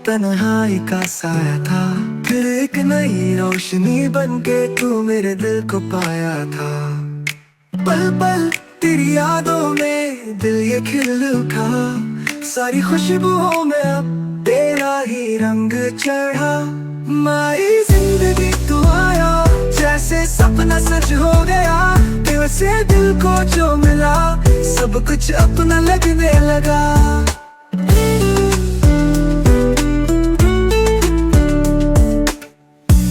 तन्हाई का साया था, फिर एक नई रोशनी बन के तू मेरे दिल को पाया था। पल पल तेरी यादों में दिल ये खिल उठा, सारी खुशबुओं में अब तेरा ही रंग चढ़ा। माई जिंदगी तू आया, जैसे सपना सच हो गया। दिल से दिल को जो मिला, सब कुछ अपना लगने लगा।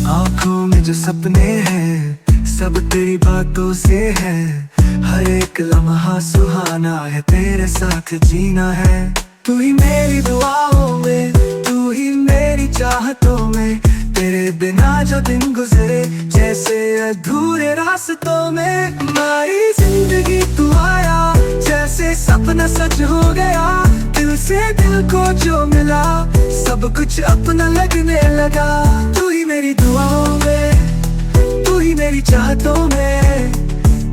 आँखों में जो सपने हैं, सब तेरी बातों से है। हर एक लम्हा सुहाना है, तेरे साथ जीना है। तू ही मेरी दुआओं में, तू ही मेरी चाहतों में। तेरे बिना जो दिन गुजरे, जैसे अधूरे रास्तों में। हमारी जिंदगी तू आया, जैसे सपना सच हो गया। दिल से दिल को जो मिला, सब कुछ अपना लगने लगा। तू ही मेरी दुआओं में, तू ही मेरी चाहतों में।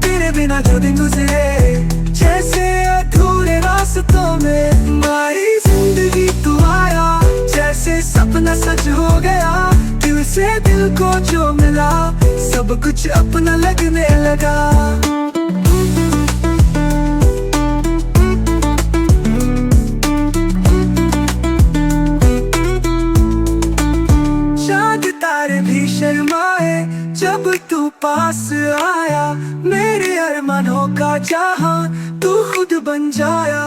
तेरे बिना जो दिन गुजरे, जैसे अधूरे रास्तों में। हमारी जिंदगी तू आया, जैसे सपना सच हो गया। दिल से दिल को जो मिला, सब कुछ अपना लगने लगा। चांद तारे भी शर्माए जब तू पास आया। मेरे अरमानों का जहां तू खुद बन जाया।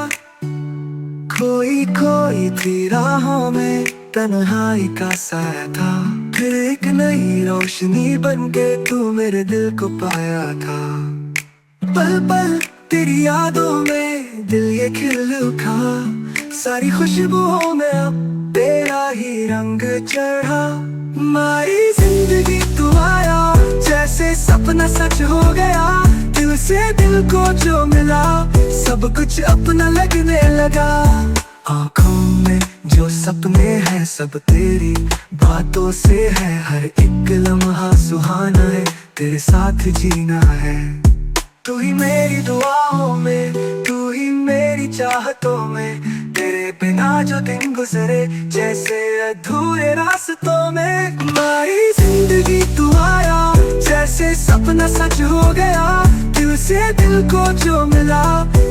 खोई खोई थी राहों में, तन्हाई का साया था। फिर एक नई रोशनी बन के तू मेरे दिल को पाया था। पल पल तेरी यादों में दिल ये खिल उठा, सारी खुशबुओं में अब तेरा ही रंग चढ़ा। हमारी जिंदगी तू आया, जैसे सपना सच हो गया। दिल से दिल को जो मिला, सब कुछ अपना लगने लगा। आँखों में जो सपने हैं, सब तेरी बातों से है। हर एक लम्हा सुहाना है, तेरे साथ जीना है। तू ही मेरी दुआओं में, तू ही मेरी चाहतों में। तेरे बिना जो दिन गुजरे, जैसे अधूरे रास्तों में। हमारी जिंदगी तू आया, जैसे सपना सच हो गया। दिल से दिल को जो मिला,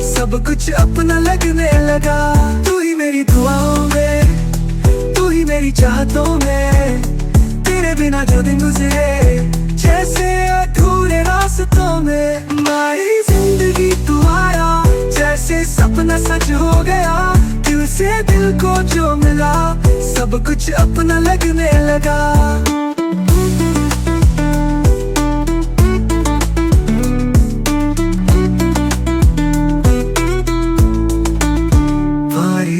सब कुछ अपना लगने लगा। तू ही मेरी दुआओं में, तू ही मेरी चाहतों में। तेरे बिना जो दिन गुजरे, जैसे अधूरे रास्तों में। हमारी जिंदगी तू आया, जैसे सपना सच हो गया। दिल से दिल को जो मिला, सब कुछ अपना लगने लगा।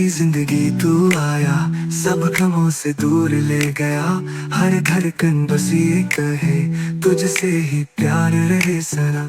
जिंदगी तू आया, सब गमों से दूर ले गया। हर धड़कन बस ये कहे, तुझसे ही प्यार रहे सदा।